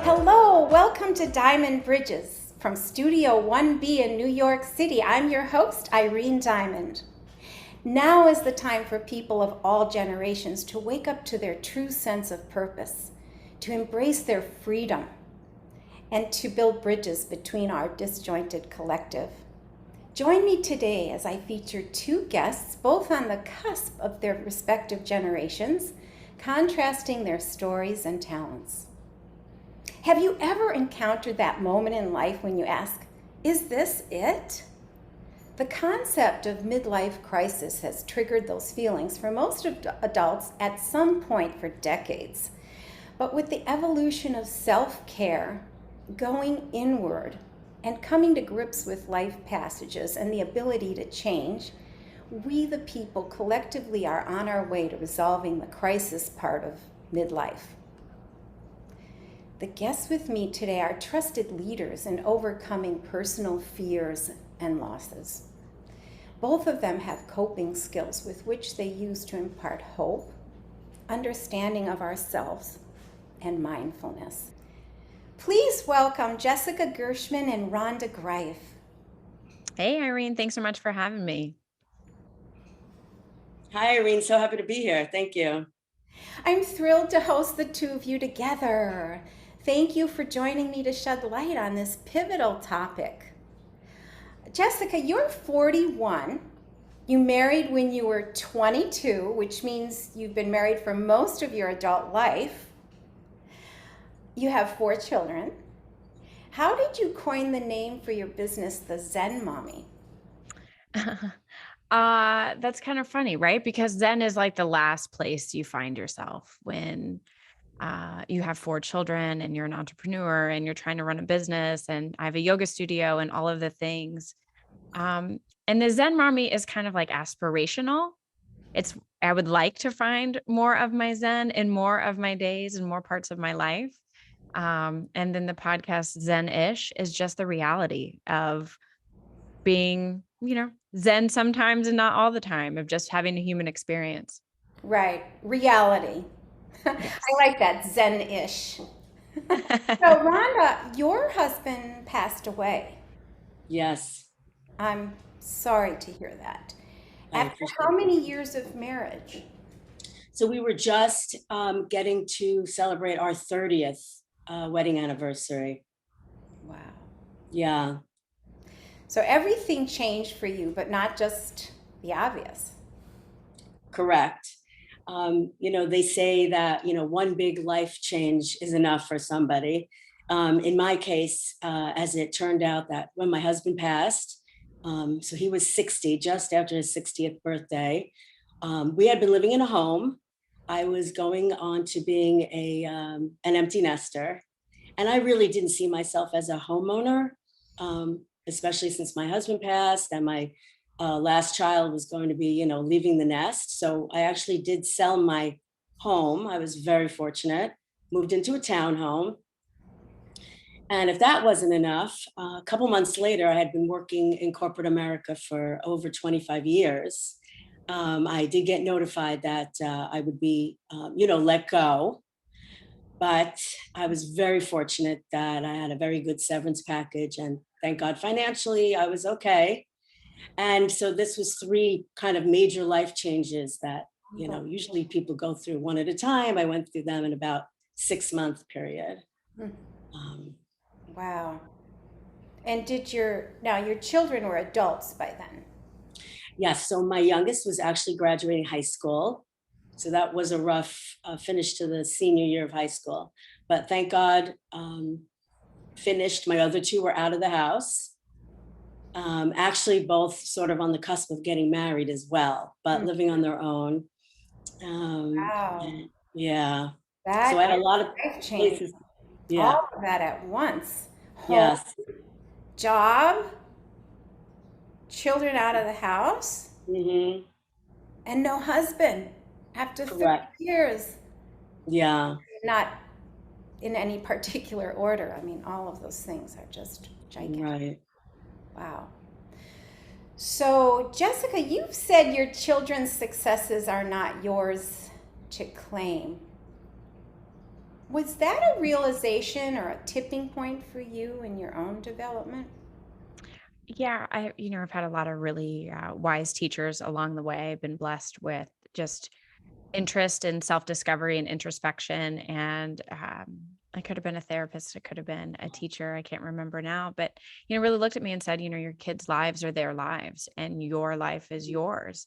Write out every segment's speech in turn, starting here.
Hello, welcome to Diamond Bridges from Studio 1B in New York City. I'm your host, Irene Diamond. Now is the time for people of all generations to wake up to their true sense of purpose, to embrace their freedom, and to build bridges between our disjointed collective. Join me today as I feature two guests, both on the cusp of their respective generations, contrasting their stories and talents. Have you ever encountered that moment in life when you ask, is this it? The concept of midlife crisis has triggered those feelings for most adults at some point for decades. But with the evolution of self-care, going inward, and coming to grips with life passages and the ability to change, we the people collectively are on our way to resolving the crisis part of midlife. The guests with me today are trusted leaders in overcoming personal fears and losses. Both of them have coping skills with which they use to impart hope, understanding of ourselves, and mindfulness. Please welcome Jessica Gershman and Rhonda Greif. Hey, Irene, thanks so much for having me. Hi, Irene. So happy to be here. Thank you. I'm thrilled to host the two of you together. Thank you for joining me to shed light on this pivotal topic. Jessica, you're 41. You married when you were 22, which means you've been married for most of your adult life. You have 4 children. How did you coin the name for your business, the Zen Mommy? That's kind of funny, right? Because Zen is like the last place you find yourself when you have 4 children and you're an entrepreneur and you're trying to run a business, and I have a yoga studio and all of the things. And the Zen Mommy is kind of like aspirational. I would like to find more of my Zen in more of my days and more parts of my life. And then the podcast Zen-ish is just the reality of being, Zen sometimes and not all the time, of just having a human experience. Right, reality. Yes. I like that, Zen-ish. So Rhonda, your husband passed away. Yes. I'm sorry to hear that. I After appreciate how it. many years of marriage? So we were just getting to celebrate our 30th wedding anniversary. Wow. Yeah, So everything changed for you, but not just the obvious. correct. They say that, one big life change is enough for somebody. In my case, as it turned out that when my husband passed, so he was 60, just after his 60th birthday, we had been living in a home. I was going on to being an empty nester. And I really didn't see myself as a homeowner, especially since my husband passed and my last child was going to be, leaving the nest. So I actually did sell my home. I was very fortunate, moved into a townhome. And if that wasn't enough, a couple months later, I had been working in corporate America for over 25 years. I did get notified that I would be, let go. But I was very fortunate that I had a very good severance package, and thank God financially I was okay. And so this was 3 kind of major life changes that, usually people go through one at a time. I went through them in about 6-month period. Hmm. Um, Wow. And now your children were adults by then? yes, so my youngest was actually graduating high school. So that was a rough finish to the senior year of high school. But thank God, finished. My other two were out of the house. Actually, both sort of on the cusp of getting married as well, but living on their own. Wow. Yeah. So That I had a is lot of life change. places. Yeah. All of that at once. Home, Yes. job, children out of the house, Hmm. and no husband after 30 Correct. years. Yeah. Not in any particular order. I mean, all of those things are just gigantic. Right. Wow. So, Jessica, you've said your children's successes are not yours to claim. Was that a realization or a tipping point for you in your own development? Yeah, I've had a lot of really wise teachers along the way. I've been blessed with just interest in self-discovery and introspection. And I could have been a therapist. I could have been a teacher. I can't remember now, but, really looked at me and said, your kids' lives are their lives and your life is yours.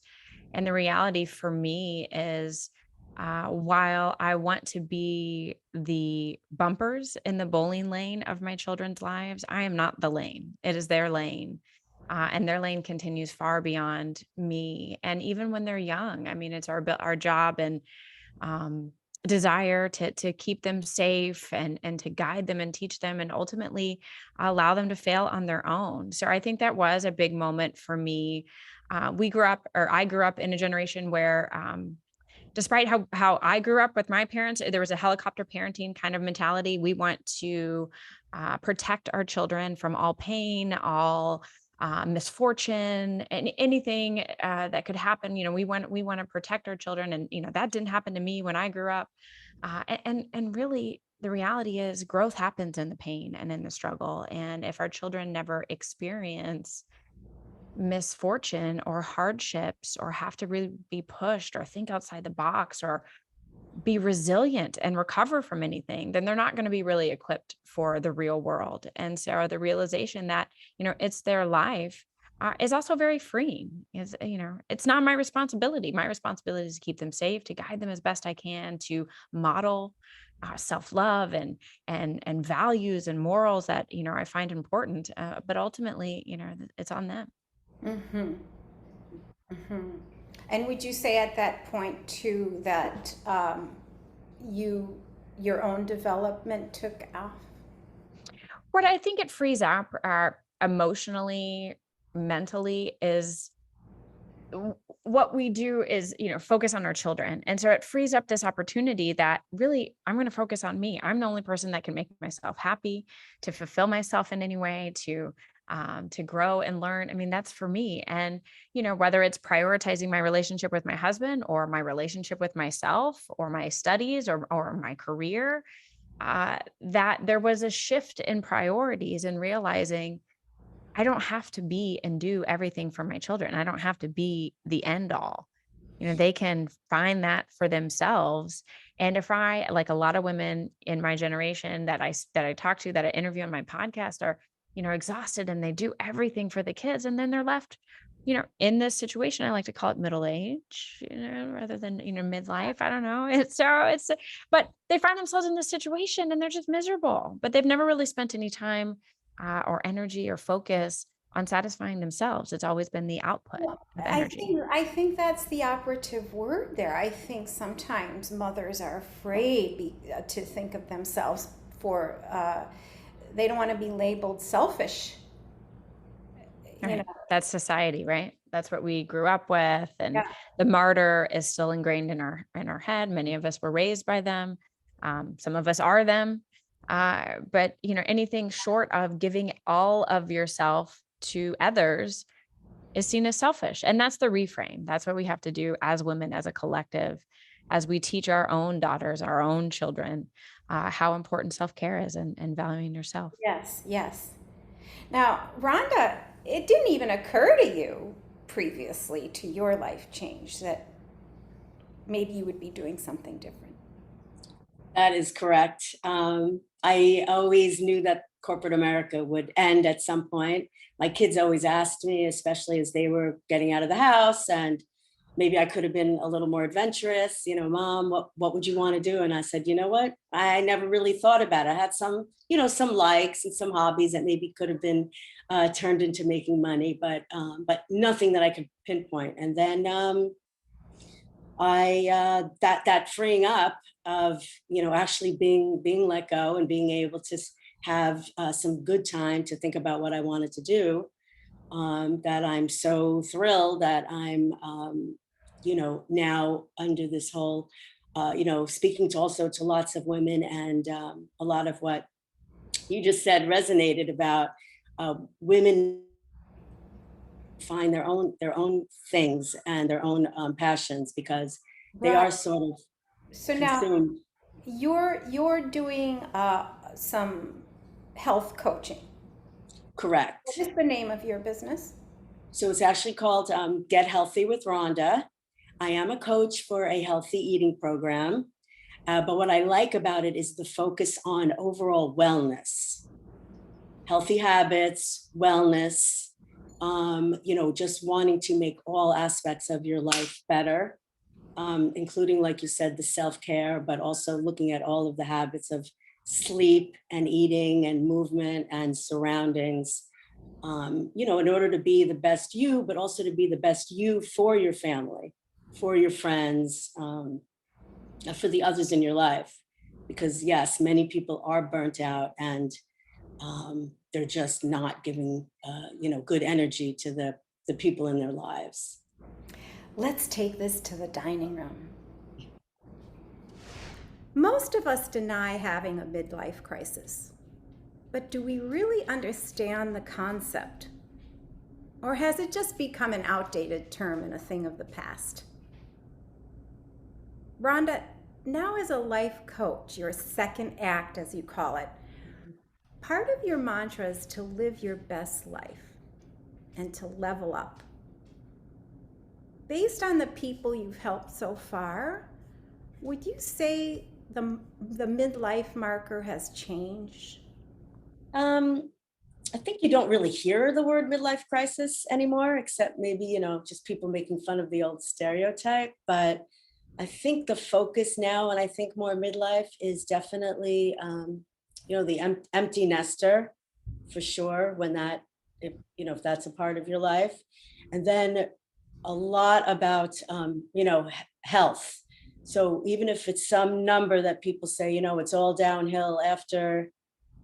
And the reality for me is, while I want to be the bumpers in the bowling lane of my children's lives, I am not the lane. It is their lane. And their lane continues far beyond me. And even when they're young, I mean, it's our job and um, desire to keep them safe and to guide them and teach them and ultimately allow them to fail on their own. So I think that was a big moment for me. I grew up in a generation where, despite how I grew up with my parents, there was a helicopter parenting kind of mentality. We want to protect our children from all pain, all misfortune, and anything that could happen. We want to protect our children, and that didn't happen to me when I grew up. And really, the reality is, growth happens in the pain and in the struggle. And if our children never experience misfortune or hardships or have to really be pushed or think outside the box or be resilient and recover from anything, then they're not going to be really equipped for the real world. And so the realization that, it's their life is also very freeing. It's not my responsibility. My responsibility is to keep them safe, to guide them as best I can, to model self-love and values and morals that, I find important. But ultimately, it's on them. Mm-hmm. Mm-hmm. And would you say at that point too that your own development took off? What I think it frees up emotionally, mentally is what we do is, focus on our children. And so it frees up this opportunity that really I'm going to focus on me. I'm the only person that can make myself happy, to fulfill myself in any way, to grow and learn. I mean, that's for me. And, whether it's prioritizing my relationship with my husband or my relationship with myself or my studies or my career, that there was a shift in priorities and realizing I don't have to be and do everything for my children. I don't have to be the end all. They can find that for themselves. And if I, like a lot of women in my generation that I talk to, that I interview on my podcast, are, exhausted and they do everything for the kids, and then they're left, in this situation. I like to call it middle age, rather than, midlife. I don't know. But they find themselves in this situation and they're just miserable, but they've never really spent any time or energy or focus on satisfying themselves. It's always been the output Well, of I energy. think I think that's the operative word there. I think sometimes mothers are afraid to think of themselves for they don't want to be labeled selfish. Right. That's society, right? That's what we grew up with. And Yeah. the martyr is still ingrained in our head. Many of us were raised by them. Some of us are them. But anything short of giving all of yourself to others is seen as selfish. And that's the reframe. That's what we have to do as women, as a collective, as we teach our own daughters, our own children, how important self-care is, and valuing yourself. Yes, yes. Now, Rhonda, it didn't even occur to you previously to your life change that maybe you would be doing something different. That is correct. I always knew that corporate America would end at some point. My kids always asked me, especially as they were getting out of the house and maybe I could have been a little more adventurous, Mom, what would you want to do? And I said, you know what? I never really thought about it. I had some, some likes and some hobbies that maybe could have been turned into making money, but nothing that I could pinpoint. And then that freeing up of, actually being let go and being able to have some good time to think about what I wanted to do, that I'm so thrilled that I'm, now under this whole, speaking to also to lots of women, and a lot of what you just said resonated about women find their own things and their own passions, because they Right. are sort of So now consumed. you're doing some health coaching. Correct. What is the name of your business? So it's actually called Get Healthy with Rhonda. I am a coach for a healthy eating program. But what I like about it is the focus on overall wellness, healthy habits, wellness, just wanting to make all aspects of your life better, including, like you said, the self-care, but also looking at all of the habits of sleep and eating and movement and surroundings, in order to be the best you, but also to be the best you for your family, for your friends, for the others in your life. Because yes, many people are burnt out, and they're just not giving, good energy to the people in their lives. Let's take this to the dining room. Most of us deny having a midlife crisis, but do we really understand the concept? Or has it just become an outdated term and a thing of the past? Rhonda, now as a life coach, your second act, as you call it, part of your mantra is to live your best life and to level up. Based on the people you've helped so far, would you say the midlife marker has changed? Um, I think you don't really hear the word midlife crisis anymore, except maybe, just people making fun of the old stereotype. But I think the focus now, and I think more midlife, is definitely, the empty nester, for sure, when that, if that's a part of your life. And then a lot about, health. So even if it's some number that people say, it's all downhill after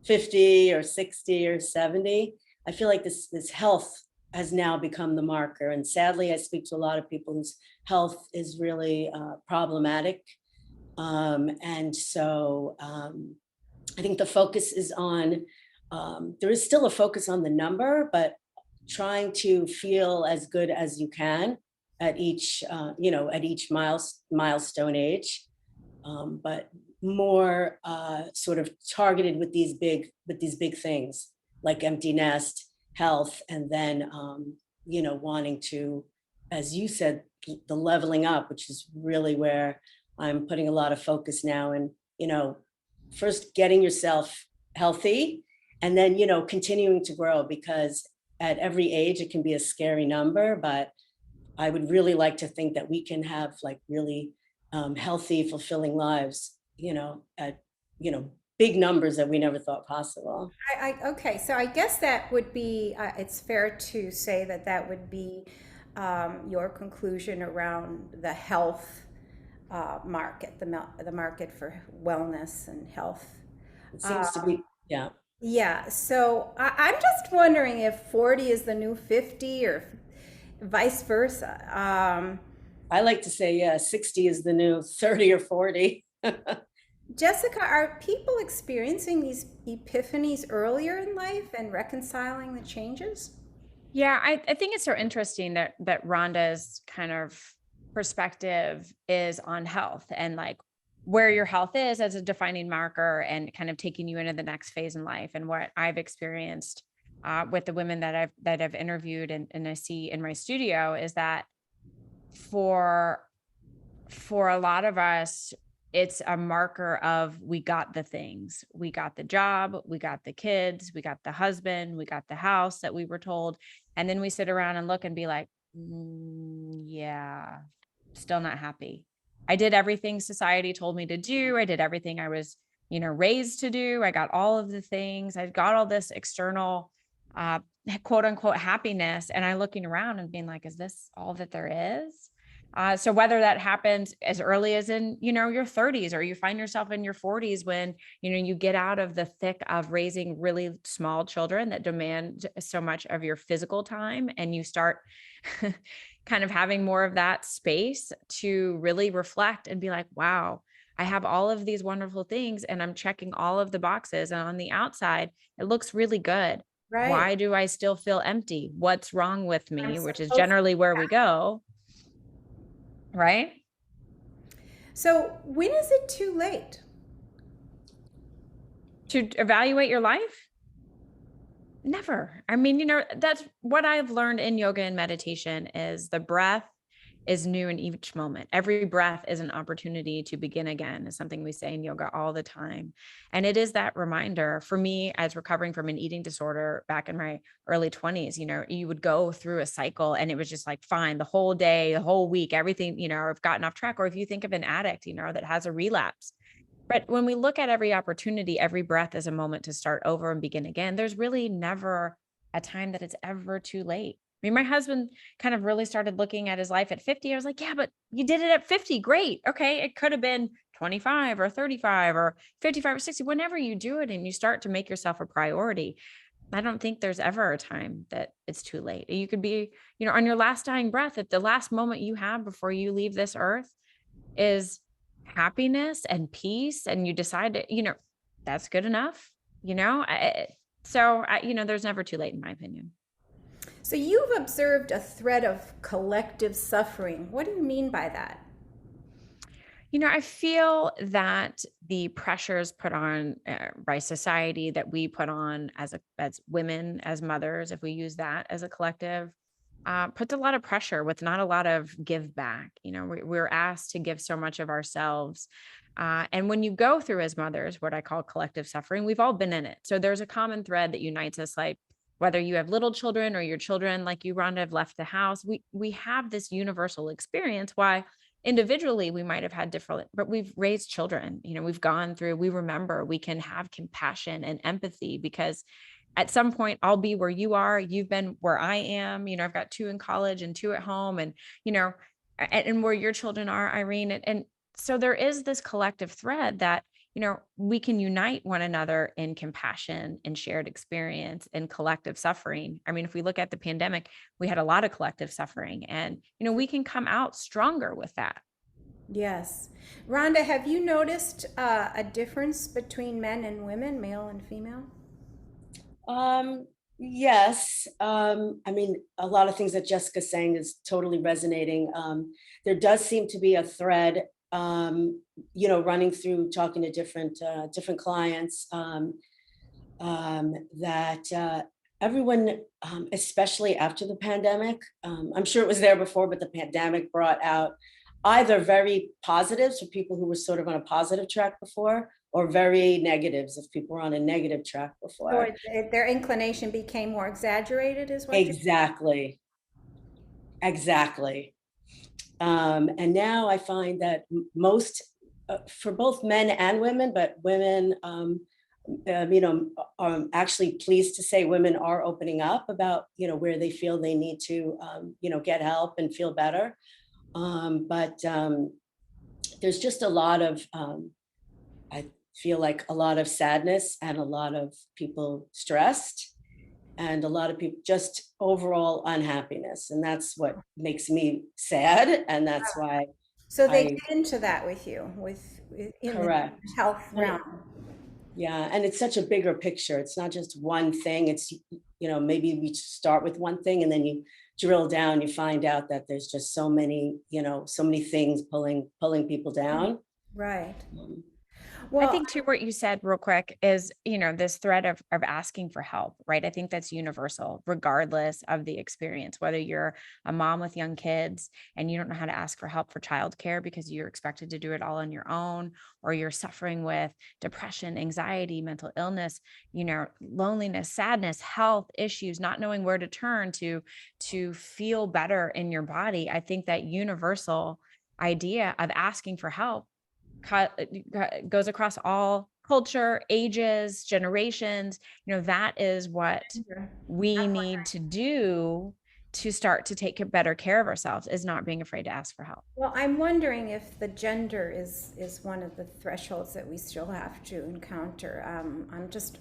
50 or 60 or 70, I feel like this health has now become the marker. And sadly, I speak to a lot of people whose health is really problematic. And so I think the focus is on, there is still a focus on the number, but trying to feel as good as you can at each, at each milestone age. But more sort of targeted with these big things like empty nest, health, and then wanting to, as you said, the leveling up, which is really where I'm putting a lot of focus now. And first getting yourself healthy, and then continuing to grow, because at every age it can be a scary number, but I would really like to think that we can have like really healthy, fulfilling lives, at big numbers that we never thought possible. Okay, so I guess that would be, it's fair to say that that would be your conclusion around the health market, the market for wellness and health. It Uh, seems to be, yeah. yeah, so I'm just wondering if 40 is the new 50 or vice versa. I like to say, yeah, 60 is the new 30 or 40. Jessica, are people experiencing these epiphanies earlier in life and reconciling the changes? Yeah, I think it's so interesting that Rhonda's kind of perspective is on health and like where your health is as a defining marker and kind of taking you into the next phase in life. And what I've experienced with the women that I've interviewed and I see in my studio is that for a lot of us, it's a marker of we got the things, we got the job, we got the kids, we got the husband, we got the house that we were told. And then we sit around and look and be like, yeah, still not happy. I did everything society told me to do. I did everything I was, raised to do. I got all of the things. I got all this external, uh, quote unquote happiness. And I looking around and being like, is this all that there is? So whether that happens as early as in, your 30s, or you find yourself in your 40s when, you get out of the thick of raising really small children that demand so much of your physical time, and you start kind of having more of that space to really reflect and be like, wow, I have all of these wonderful things and I'm checking all of the boxes. And on the outside, it looks really good. Right. Why do I still feel empty? What's wrong with I'm me? Which is supposed generally where we go. Right? So when is it too late? To evaluate your life? Never. I mean, that's what I've learned in yoga and meditation is the breath is new in each moment. Every breath is an opportunity to begin again, is something we say in yoga all the time. And it is that reminder for me as recovering from an eating disorder back in my early 20s, you would go through a cycle and it was just like, fine, the whole day, the whole week, everything, I've gotten off track. Or if you think of an addict, that has a relapse. But when we look at every opportunity, every breath is a moment to start over and begin again. There's really never a time that it's ever too late. I mean, my husband kind of really started looking at his life at 50. I was like, yeah, but you did it at 50. Great. Okay. It could have been 25 or 35 or 55 or 60. Whenever you do it and you start to make yourself a priority, I don't think there's ever a time that it's too late. You could be, on your last dying breath, at the last moment you have before you leave this earth is happiness and peace, and you decide to, that's good enough, there's never too late in my opinion. So you've observed a thread of collective suffering. What do you mean by that? I feel that the pressures put on by society that we put on as women, as mothers, if we use that as a collective, puts a lot of pressure with not a lot of give back. We're asked to give so much of ourselves. And when you go through as mothers, what I call collective suffering, we've all been in it. So there's a common thread that unites us, like whether you have little children or your children, like you, Rhonda, have left the house, we have this universal experience. Why individually we might have had different, but we've raised children, we've gone through, we remember, we can have compassion and empathy because at some point I'll be where you are, you've been where I am, I've got 2 in college and 2 at home, and and where your children are, Irene, and so there is this collective thread that we can unite one another in compassion and shared experience and collective suffering. I mean, if we look at the pandemic, we had a lot of collective suffering, and we can come out stronger with that. Yes. Rhonda, have you noticed a difference between men and women, male and female? Yes. I mean, a lot of things that Jessica's saying is totally resonating. There does seem to be a thread, running through talking to different clients, that everyone, especially after the pandemic, I'm sure it was there before, but the pandemic brought out either very positives for people who were sort of on a positive track before, or very negatives if people were on a negative track before. Or their inclination became more exaggerated, is what you're Exactly. Exactly. And now I find that most, for both men and women, but women, are actually pleased to say women are opening up about, where they feel they need to, get help and feel better. But there's just a lot of, I feel like a lot of sadness and a lot of people stressed and a lot of people just overall unhappiness. And that's what makes me sad. And that's why So they I, get into that with you, in the correct. health realm. Yeah. And it's such a bigger picture. It's not just one thing. It's, maybe we start with one thing and then you drill down, you find out that there's just so many, so many things pulling people down. Right. Um, I Well, think too, what you said real quick is, this thread of asking for help, right? I think that's universal, regardless of the experience, whether you're a mom with young kids and you don't know how to ask for help for childcare because you're expected to do it all on your own, or you're suffering with depression, anxiety, mental illness, loneliness, sadness, health issues, not knowing where to turn to feel better in your body. I think that universal idea of asking for help goes across all culture, ages, generations. That is what we need to do to start to take better care of ourselves, is not being afraid to ask for help. Well, I'm wondering if the gender is one of the thresholds that we still have to encounter. I'm just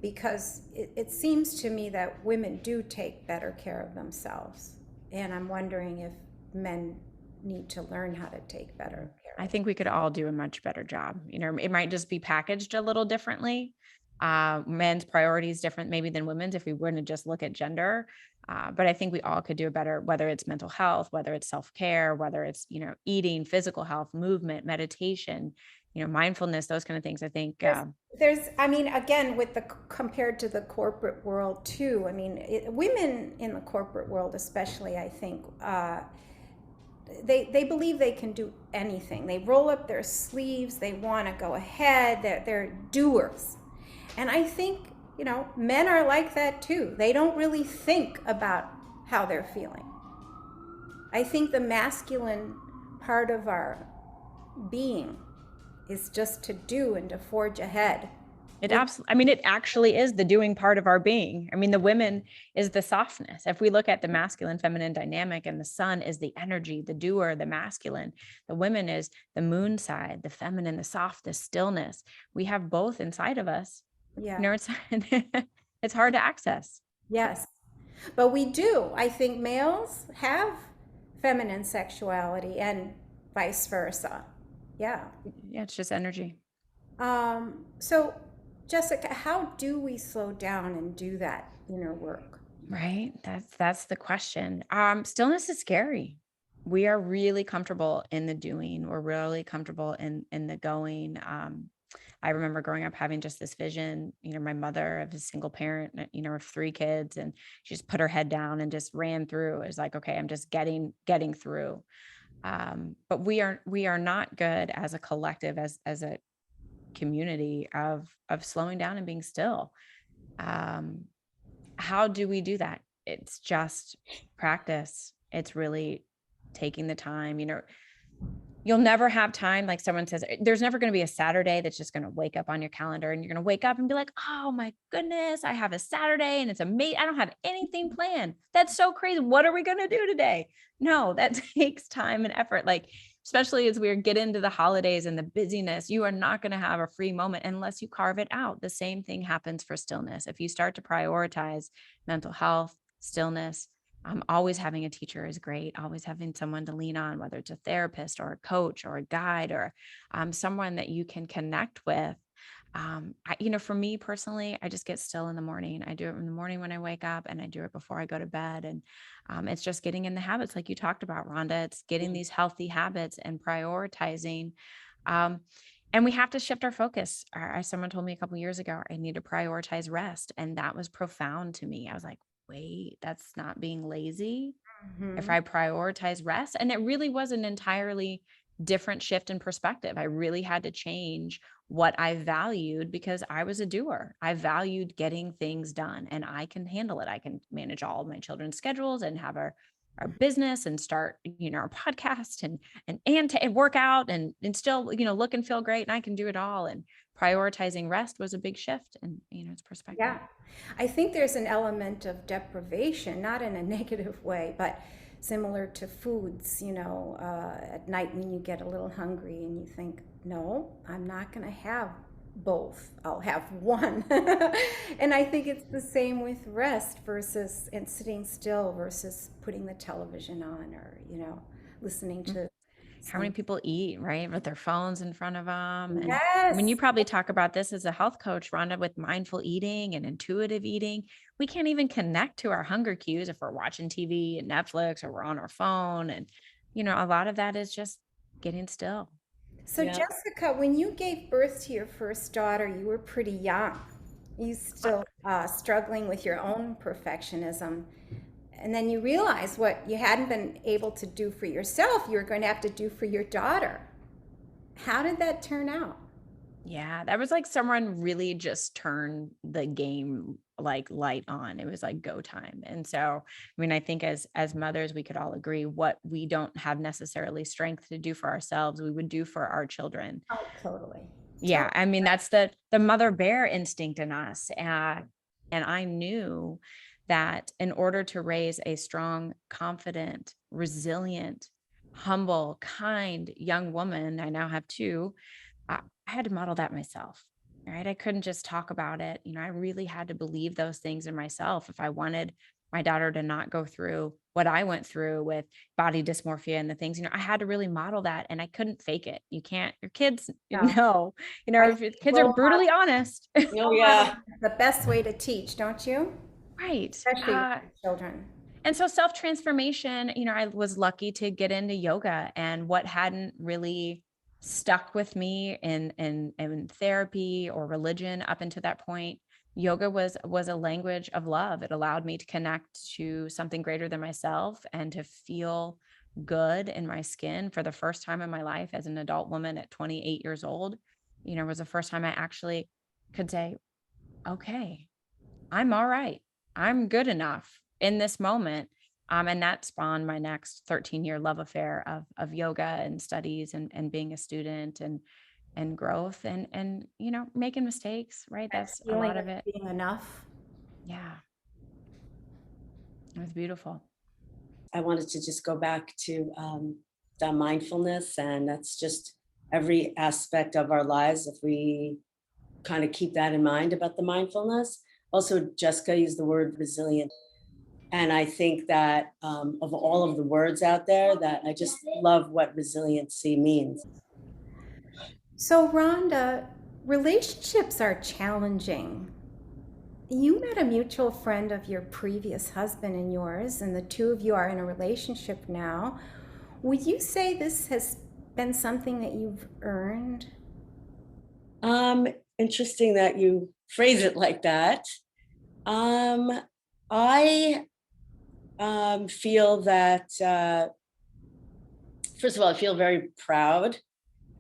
because it seems to me that women do take better care of themselves, and I'm wondering if men need to learn how to take better care. I think we could all do a much better job. It might just be packaged a little differently. Men's priorities different maybe than women's if we were to just look at gender. But I think we all could do a better, whether it's mental health, whether it's self-care, whether it's, eating, physical health, movement, meditation, mindfulness, those kind of things. I think I mean, again, with the compared to the corporate world too. I mean, women in the corporate world, especially, I think, they believe they can do anything. They roll up their sleeves. They want to go ahead. They're doers, and I think men are like that too. They don't really think about how they're feeling. I think the masculine part of our being is just to do and to forge ahead. It actually is the doing part of our being. The women is the softness. If we look at the masculine feminine dynamic, and the sun is the energy, the doer, the masculine, the women is the moon side, the feminine, the soft, the stillness. We have both inside of us. Yeah. It's hard to access. Yes. But we do. I think males have feminine sexuality and vice versa. Yeah. Yeah, it's just energy. So Jessica, how do we slow down and do that inner work? Right. That's the question. Stillness is scary. We are really comfortable in the doing. We're really comfortable in the going. I remember growing up having just this vision, my mother of a single parent, of 3 kids, and she just put her head down and just ran through. It was like, okay, I'm just getting through. But we are not good as a collective, as a community of slowing down and being still. How do we do that? It's just practice. It's really taking the time. You'll never have time. Like someone says, there's never going to be a Saturday that's just going to wake up on your calendar and you're going to wake up and be like, oh my goodness, I have a Saturday and it's amazing. I don't have anything planned. That's so crazy. What are we going to do today? No, that takes time and effort. Like, especially as we get into the holidays and the busyness, you are not going to have a free moment unless you carve it out. The same thing happens for stillness. If you start to prioritize mental health, stillness, always having a teacher is great. Always having someone to lean on, whether it's a therapist or a coach or a guide or someone that you can connect with. For me personally, I just get still in the morning. I do it in the morning when I wake up, and I do it before I go to bed. And it's just getting in the habits like you talked about, Rhonda. It's getting these healthy habits and prioritizing. And we have to shift our focus. Someone told me a couple of years ago, I need to prioritize rest. And that was profound to me. I was like, wait, that's not being lazy. If I prioritize rest. And it really was an entirely different shift in perspective. I really had to change what I valued because I was a doer. I valued getting things done, and I can handle it. I can manage all of my children's schedules and have our business and start, our podcast and work out and still, look and feel great. And I can do it all. And prioritizing rest was a big shift in, its perspective. Yeah. I think there's an element of deprivation, not in a negative way, but similar to foods, at night when you get a little hungry and you think, no, I'm not going to have both. I'll have one. And I think it's the same with rest and sitting still versus putting the television on or, listening to. How many people eat, right, with their phones in front of them? And Yes. you probably talk about this as a health coach, Rhonda, with mindful eating and intuitive eating. We can't even connect to our hunger cues if we're watching TV and Netflix or we're on our phone. And, a lot of that is just getting still. So yeah. Jessica, when you gave birth to your first daughter, you were pretty young. You still struggling with your own perfectionism. And then you realize what you hadn't been able to do for yourself, you were going to have to do for your daughter. How did that turn out? Yeah, that was like someone really just turned the game like light on. It was like go time. And so, I mean, I think as mothers, we could all agree what we don't have necessarily strength to do for ourselves, we would do for our children. Oh, totally. Yeah, I mean, that's the mother bear instinct in us. And I knew that in order to raise a strong, confident, resilient, humble, kind young woman, I now have two, I had to model that myself, right? I couldn't just talk about it. I really had to believe those things in myself if I wanted my daughter to not go through what I went through with body dysmorphia and the things, I had to really model that, and I couldn't fake it. You can't, your kids No. know, I if your think kids are brutally honest. Oh, yeah. the best way to teach, don't you? Right. Especially with children. And so self-transformation, I was lucky to get into yoga, and what hadn't really stuck with me in therapy or religion up until that point, yoga was a language of love. It allowed me to connect to something greater than myself and to feel good in my skin for the first time in my life as an adult woman at 28 years old. Was the first time I actually could say, okay, I'm all right. I'm good enough in this moment. And that spawned my next 13-year love affair of yoga and studies and being a student and growth and making mistakes, right? That That's a feeling lot of of it. being enough. Yeah. It was beautiful. I wanted to just go back to the mindfulness, and that's just every aspect of our lives. If we kind of keep that in mind about the mindfulness. Also, Jessica used the word resilient. And I think that of all of the words out there, that I just love what resiliency means. So, Rhonda, relationships are challenging. You met a mutual friend of your previous husband and yours, and the two of you are in a relationship now. Would you say this has been something that you've earned? Interesting that you phrase it like that. I feel that, first of all, I feel very proud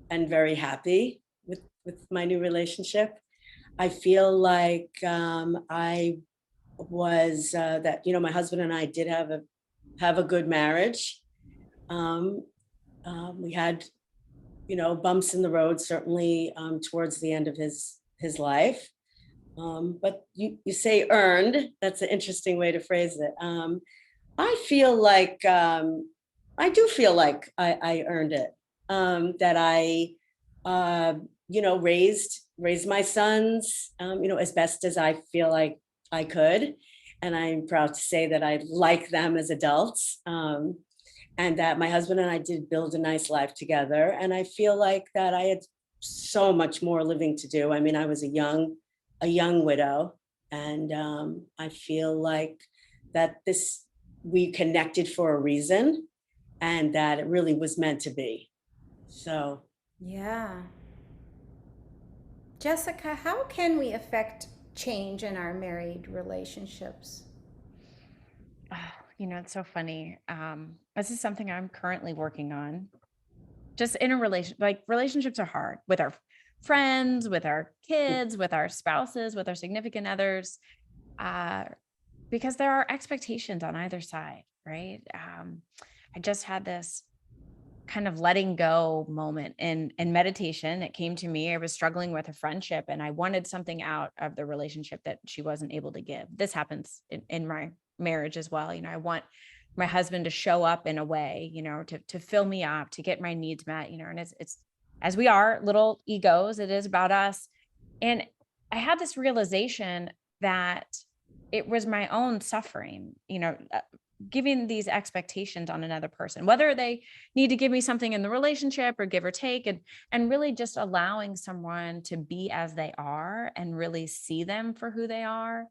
and very happy with my new relationship. I feel like I was that my husband and I did have a good marriage. Um, we had bumps in the road certainly towards the end of his life. But you say earned. That's an interesting way to phrase it. I feel like I do feel like I earned it. That I uh, raised my sons as best as I feel like I could, and I'm proud to say that I like them as adults. And that my husband and I did build a nice life together. And I feel like that I had so much more living to do. I mean, I was a young widow, and I feel like that we connected for a reason, and that it really was meant to be. So Yeah. Jessica, how can we affect change in our married relationships? Oh, it's so funny. This is something I'm currently working on. Just in a relationships are hard with our friends, with our kids, with our spouses, with our significant others, uh, because there are expectations on either side, right? I just had this kind of letting go moment in meditation. It came to me. I was struggling with a friendship, and I wanted something out of the relationship that she wasn't able to give. This happens in my marriage as well. I want my husband to show up in a way, to fill me up, to get my needs met, and it's as we are little egos, it is about us. And I had this realization that it was my own suffering, giving these expectations on another person, whether they need to give me something in the relationship or give or take, and really just allowing someone to be as they are and really see them for who they are.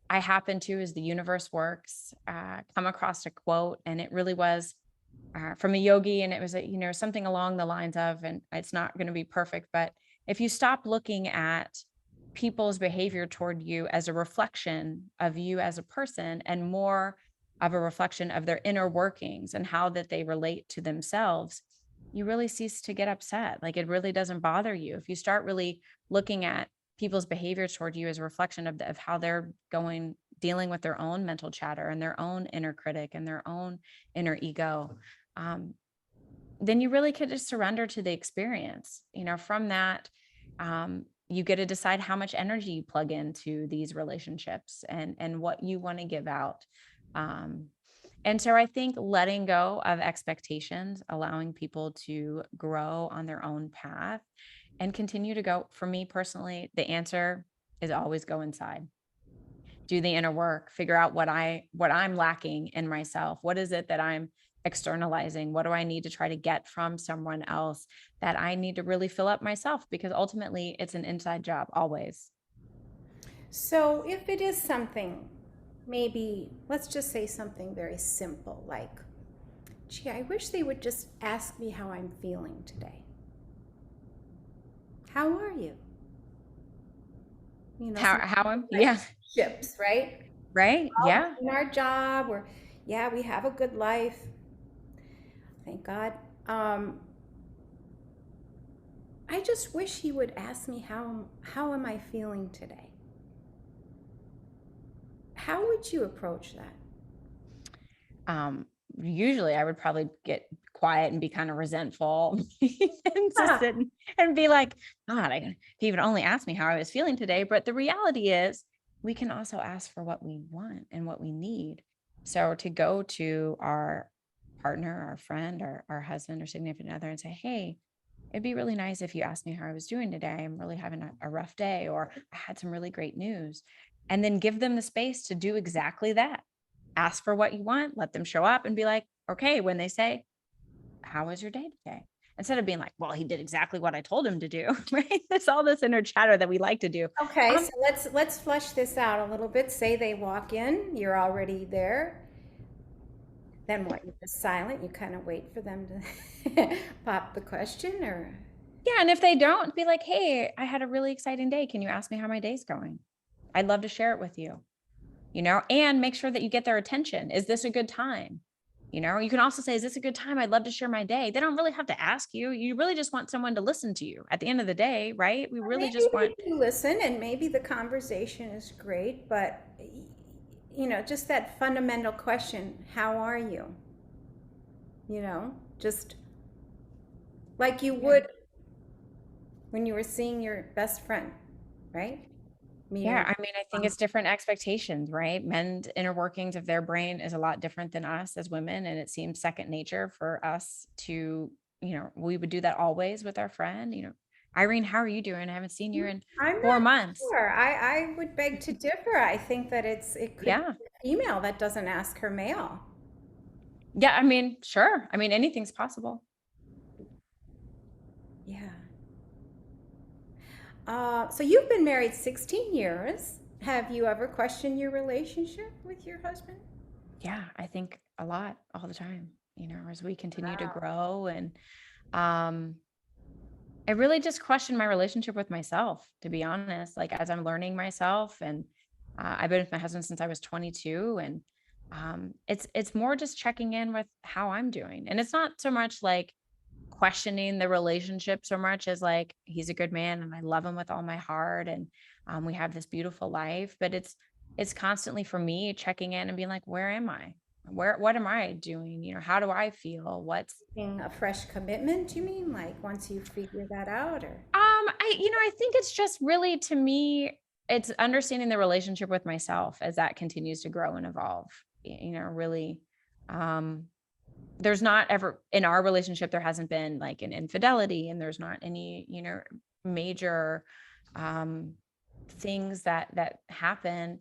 I happen to, as the universe works, come across a quote, and it really was from a yogi, and it was something along the lines of, and it's not going to be perfect, but if you stop looking at people's behavior toward you as a reflection of you as a person and more of a reflection of their inner workings and how that they relate to themselves, you really cease to get upset. Like it really doesn't bother you. If you start really looking at people's behavior toward you as a reflection of how they're dealing with their own mental chatter and their own inner critic and their own inner ego, um, then you really could just surrender to the experience. From that, you get to decide how much energy you plug into these relationships and what you want to give out. Um, and so I think letting go of expectations, allowing people to grow on their own path and continue to go. For me personally, the answer is always go inside, do the inner work, figure out what I'm lacking in myself. What is it that I'm externalizing? What do I need to try to get from someone else that I need to really fill up myself? Because ultimately it's an inside job always. So if it is something, maybe let's just say something very simple like, gee, I wish they would just ask me how I'm feeling today. How are you? How I'm, yeah. Relationships, right? Right. Yeah. In our job, or yeah, we have a good life. Thank God. Um, I just wish he would ask me how am I feeling today? How would you approach that? Um, Usually I would probably get quiet and be kind of resentful and just sit and be like, God, he would only ask me how I was feeling today. But the reality is we can also ask for what we want and what we need. So to go to our partner, our friend, or our husband or significant other and say, hey, it'd be really nice if you asked me how I was doing today. I'm really having a rough day, or I had some really great news. And then give them the space to do exactly that. Ask for what you want, let them show up and be like, okay, when they say, how was your day today? Instead of being like, well, he did exactly what I told him to do, right? There's all this inner chatter that we like to do. Okay, so let's flush this out a little bit. Say they walk in, you're already there. Then what? You're just silent. You kind of wait for them to pop the question, or Yeah. And if they don't, be like, hey, I had a really exciting day. Can you ask me how my day's going? I'd love to share it with you, and make sure that you get their attention. Is this a good time? You can also say, is this a good time? I'd love to share my day. They don't really have to ask you. You really just want someone to listen to you at the end of the day, right? We really maybe just they want, do listen, and maybe the conversation is great, but just that fundamental question: how are you? Just like you would when you were seeing your best friend, right? yeah. Meeting. I mean, I think it's different expectations, right? Men's inner workings of their brain is a lot different than us as women. And it seems second nature for us to, we would do that always with our friend, Irene, how are you doing? I haven't seen you in I'm 4 months. sure. I would beg to differ. I think that it could Yeah. be a female that doesn't ask her male. Yeah. I mean, sure. I mean, anything's possible. Yeah. So you've been married 16 years. Have you ever questioned your relationship with your husband? Yeah. I think a lot all the time, as we continue to grow and, um, I really just questioned my relationship with myself, to be honest. Like as I'm learning myself, and I've been with my husband since I was 22, and it's more just checking in with how I'm doing, and it's not so much like questioning the relationship so much as like he's a good man and I love him with all my heart, and we have this beautiful life. But it's constantly for me checking in and being like, where am I? What am I doing? How do I feel? What's Being a fresh commitment, you mean? Like once you figure that out, or? I think it's just really, to me, it's understanding the relationship with myself as that continues to grow and evolve. Really, um, there's not ever in our relationship, there hasn't been like an infidelity, and there's not any, major um things that happen.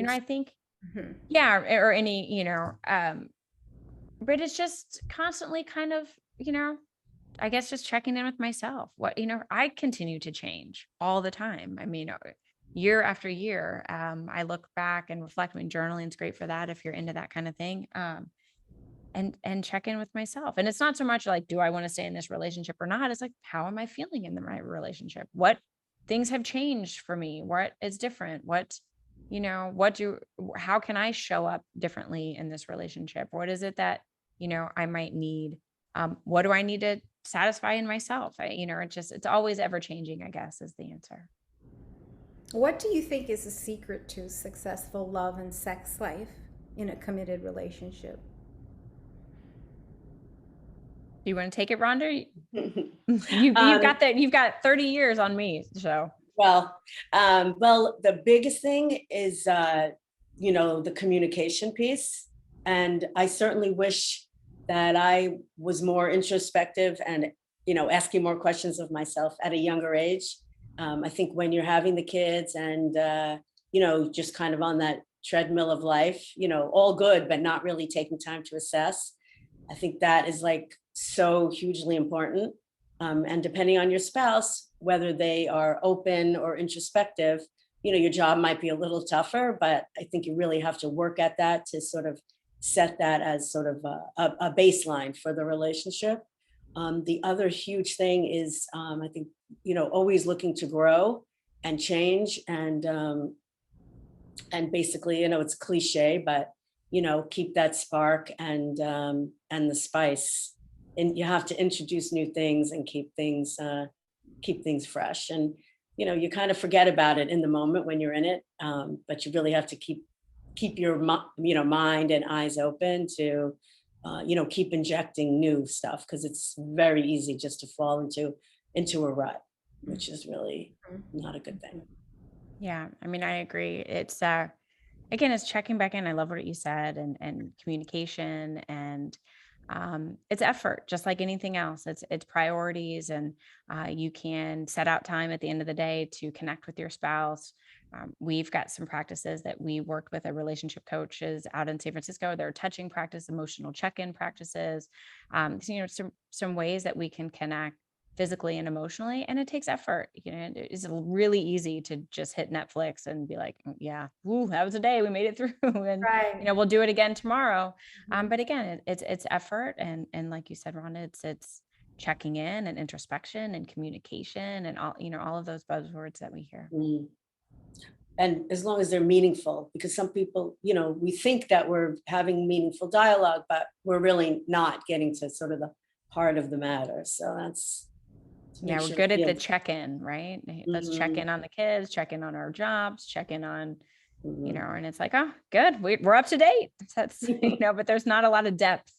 I think, Mhm. yeah, or any, but it's just constantly kind of, I guess just checking in with myself. I continue to change all the time. I mean, year after year, I look back and reflect. I mean, journaling is great for that if you're into that kind of thing. And check in with myself. And it's not so much like, do I want to stay in this relationship or not? It's like, how am I feeling in the right relationship? What things have changed for me? What is different? How can I show up differently in this relationship? What is it that, I might need What do I need to satisfy in myself? It's always ever changing, I guess, is the answer. What do you think is the secret to successful love and sex life in a committed relationship? Do you want to take it, Rhonda? Um, You've got 30 years on me, so. well, the biggest thing is, the communication piece. And I certainly wish that I was more introspective and, asking more questions of myself at a younger age. I think when you're having the kids and, just kind of on that treadmill of life, all good, but not really taking time to assess. I think that is like so hugely important. And depending on your spouse, whether they are open or introspective, your job might be a little tougher, but I think you really have to work at that to sort of set that as sort of a baseline for the relationship. The other huge thing is, I think, always looking to grow and change and basically, it's cliche, but keep that spark and the spice. And you have to introduce new things and keep things fresh. And you kind of forget about it in the moment when you're in it, but you really have to keep your mind and eyes open to keep injecting new stuff, because it's very easy just to fall into a rut, which is really not a good thing. Yeah, I mean, I agree. It's again, it's checking back in. I love what you said, and communication, and it's effort, just like anything else. It's priorities, and you can set out time at the end of the day to connect with your spouse. We've got some practices that we worked with a relationship coaches out in San Francisco. They're touching practice, emotional check-in practices. Some ways that we can connect physically and emotionally, and it takes effort. It's really easy to just hit Netflix and be like, yeah, ooh, that was a day, we made it through. And Right. we'll do it again tomorrow. But again, it's effort, and like you said, Rhonda, it's checking in and introspection and communication and all of those buzzwords that we hear. Mm. And as long as they're meaningful, because some people, we think that we're having meaningful dialogue, but we're really not getting to sort of the heart of the matter. So that's to make Yeah, we're sure. good at Yeah. the check-in, right? Let's check in on the kids, check in on our jobs, check in on, and it's like, oh, good, we're up to date. That's, but there's not a lot of depth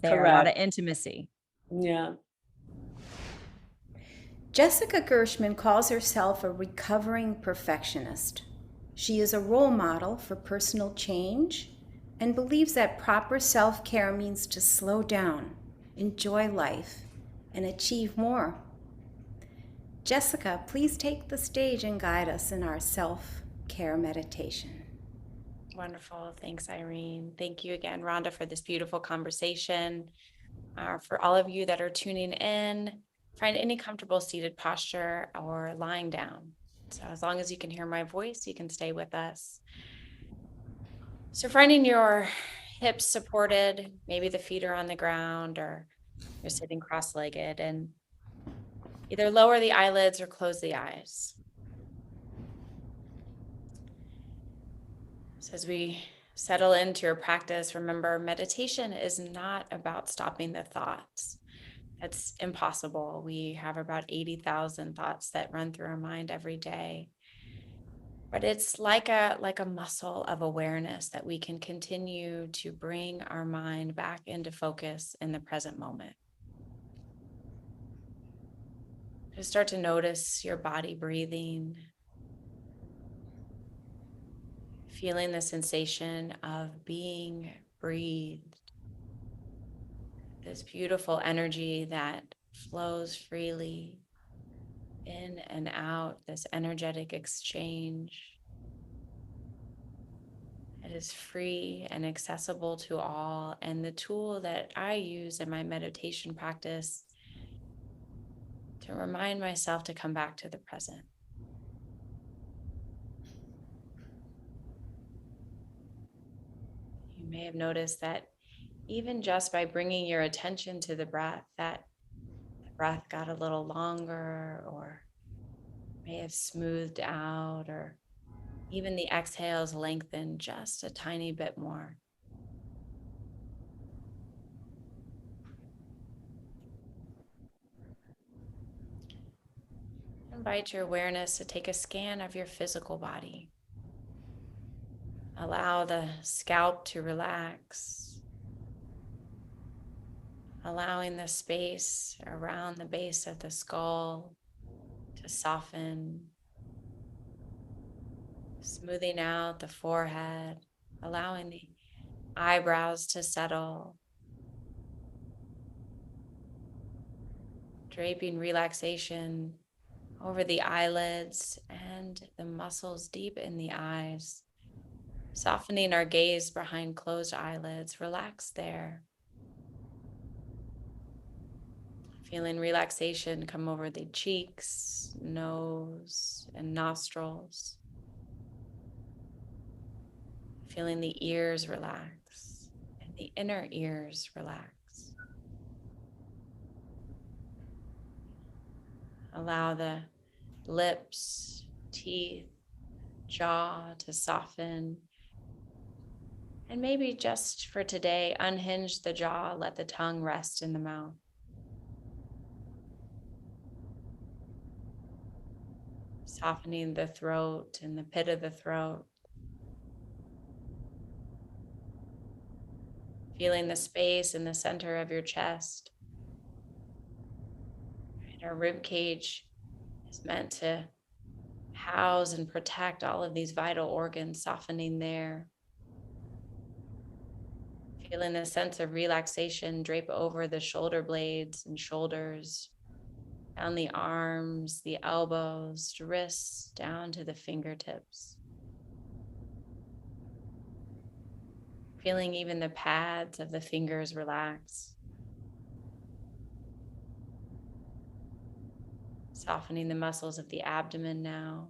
there, a lot of Correct. intimacy. Yeah. Jessica Gershman calls herself a recovering perfectionist. She is a role model for personal change and believes that proper self-care means to slow down, enjoy life, and achieve more. Jessica, please take the stage and guide us in our self-care meditation. Wonderful. Thanks, Irene. Thank you again, Rhonda, for this beautiful conversation. For all of you that are tuning in, find any comfortable seated posture or lying down. So as long as you can hear my voice, you can stay with us. So finding your hips supported, maybe the feet are on the ground or you're sitting cross-legged, and either lower the eyelids or close the eyes. So as we settle into your practice, remember, meditation is not about stopping the thoughts. That's impossible. We have about 80,000 thoughts that run through our mind every day. But it's like a muscle of awareness that we can continue to bring our mind back into focus in the present moment. Just start to notice your body breathing, feeling the sensation of being breathed. This beautiful energy that flows freely in and out, this energetic exchange. It is free and accessible to all. And the tool that I use in my meditation practice to remind myself to come back to the present. You may have noticed that even just by bringing your attention to the breath, that the breath got a little longer or may have smoothed out, or even the exhales lengthened just a tiny bit more. Invite your awareness to take a scan of your physical body. Allow the scalp to relax, allowing the space around the base of the skull to soften, smoothing out the forehead, allowing the eyebrows to settle, draping relaxation over the eyelids and the muscles deep in the eyes, softening our gaze behind closed eyelids. Relax there. Feeling relaxation come over the cheeks, nose, and nostrils. Feeling the ears relax and the inner ears relax. Allow the lips, teeth, jaw to soften. And maybe just for today, unhinge the jaw, let the tongue rest in the mouth. Softening the throat and the pit of the throat. Feeling the space in the center of your chest. And our rib cage is meant to house and protect all of these vital organs, softening there. Feeling the sense of relaxation drape over the shoulder blades and shoulders, down the arms, the elbows, wrists, down to the fingertips. Feeling even the pads of the fingers relax. Softening the muscles of the abdomen now.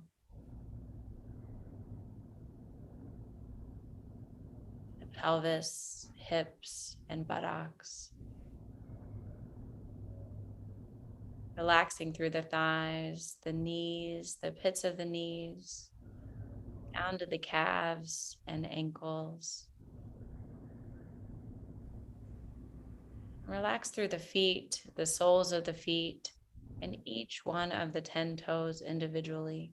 The pelvis, hips, and buttocks. Relaxing through the thighs, the knees, the pits of the knees, down to the calves and ankles. Relax through the feet, the soles of the feet, and each one of the 10 toes individually.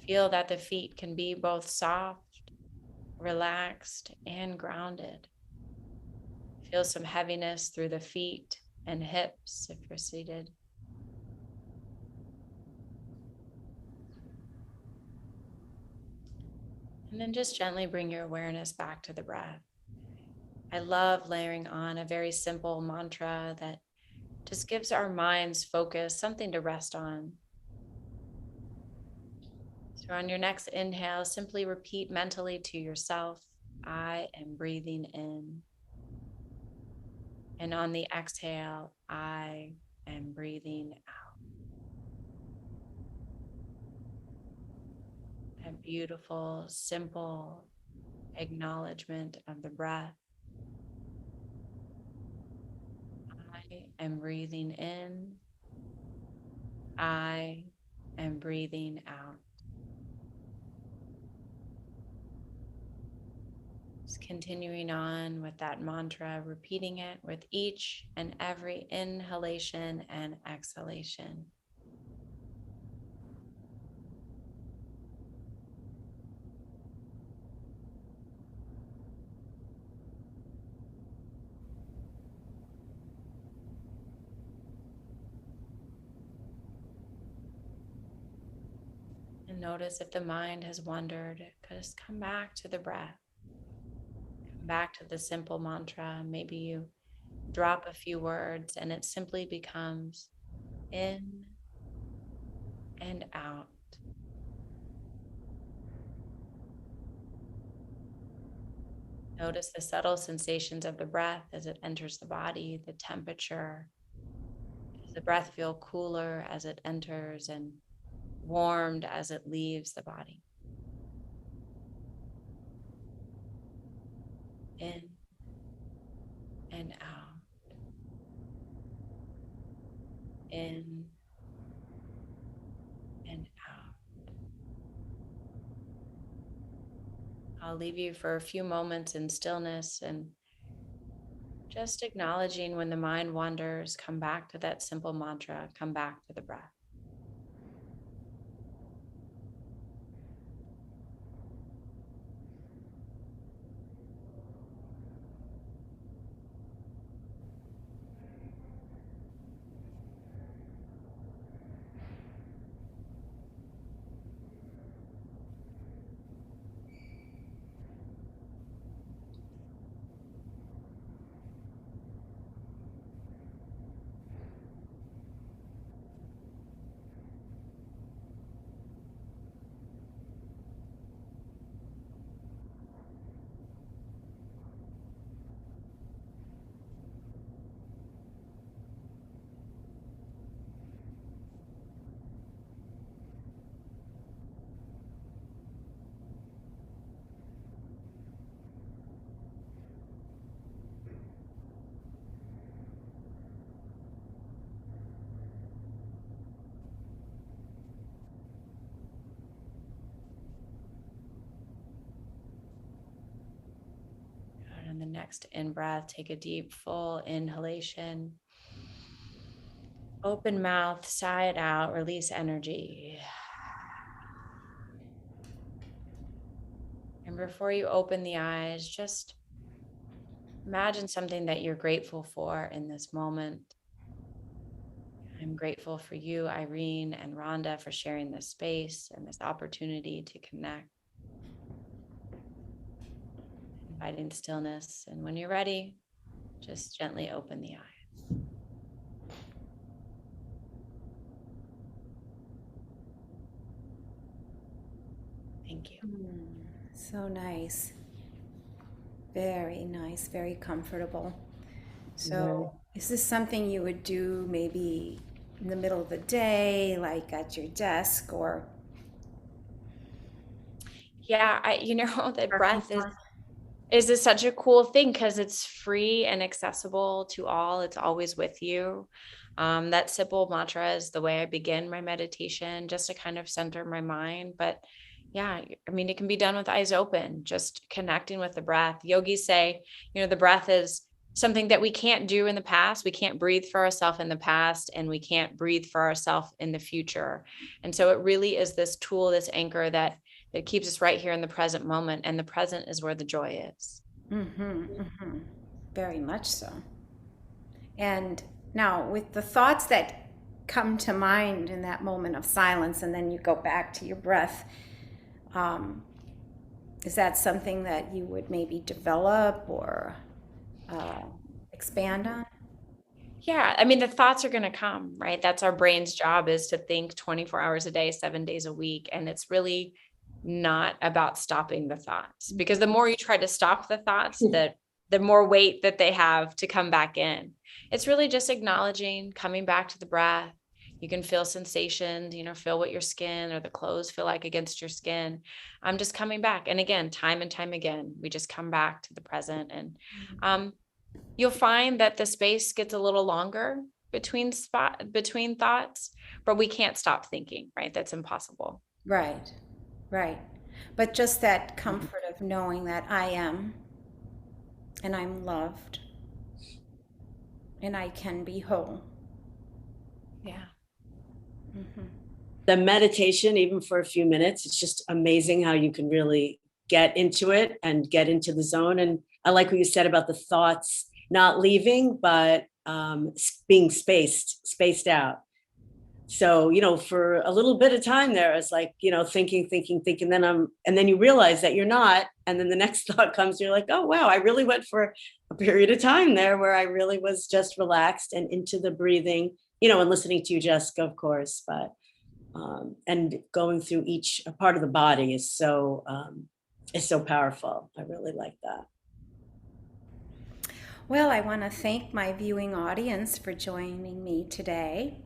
Feel that the feet can be both soft, relaxed, and grounded. Feel some heaviness through the feet and hips if you're seated. And then just gently bring your awareness back to the breath. I love layering on a very simple mantra that just gives our minds focus, something to rest on. So on your next inhale, simply repeat mentally to yourself, I am breathing in. And on the exhale, I am breathing out. A beautiful, simple acknowledgement of the breath. I am breathing in. I am breathing out. Just continuing on with that mantra, repeating it with each and every inhalation and exhalation. And notice if the mind has wandered, just come back to the breath. Come back to the simple mantra. Maybe you drop a few words and it simply becomes in and out. Notice the subtle sensations of the breath as it enters the body, the temperature. Does the breath feel cooler as it enters and warmed as it leaves the body? In and out. In and out. I'll leave you for a few moments in stillness and Just acknowledging when the mind wanders, come back to that simple mantra, come back to the breath. And on the next in-breath, take a deep, full inhalation. Open mouth, sigh it out, release energy. And before you open the eyes, just imagine something that you're grateful for in this moment. I'm grateful for you, Irene and Rhonda, for sharing this space and this opportunity to connect. Inviting stillness. And when you're ready, just gently open the eyes. Thank you. So nice. Very nice, very comfortable. So, is this something you would do maybe in the middle of the day, like at your desk, or? Yeah, the breath is such a cool thing because it's free and accessible to all. It's always with you. That simple mantra is the way I begin my meditation, just to kind of center my mind. But yeah, I mean, it can be done with eyes open, just connecting with the breath. Yogis say, the breath is something that we can't do in the past. We can't breathe for ourselves in the past, and we can't breathe for ourselves in the future. And so it really is this tool, this anchor that keeps us right here in the present moment. And the present is where the joy is. Very much so. And now, with the thoughts that come to mind in that moment of silence, and then you go back to your breath, is that something that you would maybe develop or expand on? Yeah, I mean, the thoughts are going to come, right? That's our brain's job, is to think 24 hours a day, 7 days a week. And it's really not about stopping the thoughts, because the more you try to stop the thoughts, the more weight that they have to come back in. It's really just acknowledging, coming back to the breath. You can feel sensations, feel what your skin or the clothes feel like against your skin. I'm just coming back. And again, time and time again, we just come back to the present. And you'll find that the space gets a little longer between thoughts, but we can't stop thinking, right? That's impossible. Right, right. But just that comfort of knowing that I am, and I'm loved, and I can be whole. Yeah. The meditation, even for a few minutes, it's just amazing how you can really get into it and get into the zone. And I like what you said about the thoughts not leaving, but being spaced out. So, for a little bit of time there, it's like, thinking, and then you realize that you're not. And then the next thought comes, you're like, oh, wow, I really went for a period of time there where I really was just relaxed and into the breathing, and listening to you, Jessica, of course, but, and going through each part of the body is so powerful. I really like that. Well, I want to thank my viewing audience for joining me today.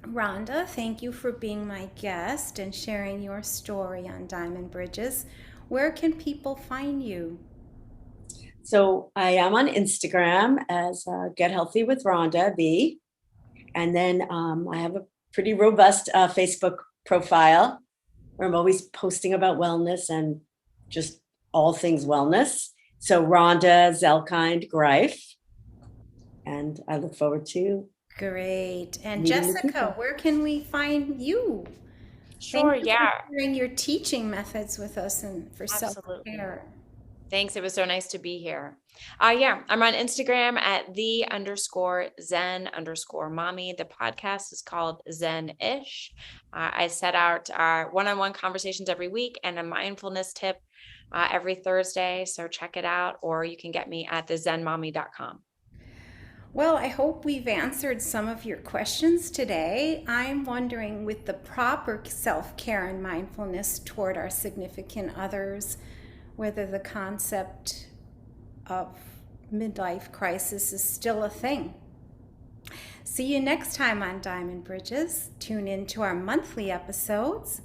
Rhonda, thank you for being my guest and sharing your story on Diamond Bridges. Where can people find you? So I am on Instagram as Get Healthy with Rhonda B. And then I have a pretty robust Facebook profile where I'm always posting about wellness and just all things wellness. So Rhonda Zelkind Greif. And I look forward to Great. And meeting the Jessica, people. where can we find you? Sure. Thank you Yeah. for sharing your teaching methods with us and for Absolutely. self-care. Thanks. It was so nice to be here. Yeah, I'm on Instagram at @the_Zen_mommy. The podcast is called Zen-ish. I set out one-on-one conversations every week and a mindfulness tip every Thursday. So check it out, or you can get me at thezenmommy.com. Well, I hope we've answered some of your questions today. I'm wondering, with the proper self-care and mindfulness toward our significant others, whether the concept of midlife crisis is still a thing. See you next time on Diamond Bridges. Tune in to our monthly episodes.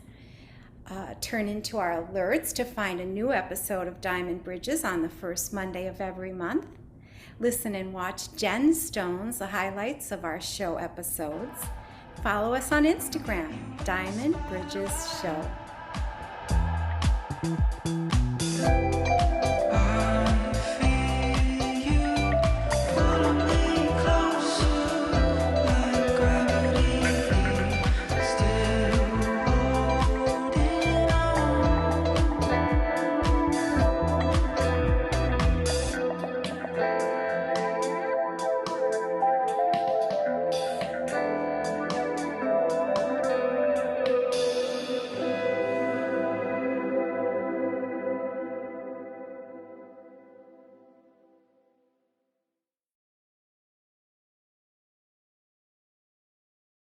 Turn into our alerts to find a new episode of Diamond Bridges on the first Monday of every month. Listen and watch Jen Stone's the highlights of our show episodes. Follow us on Instagram, Diamond Bridges Show.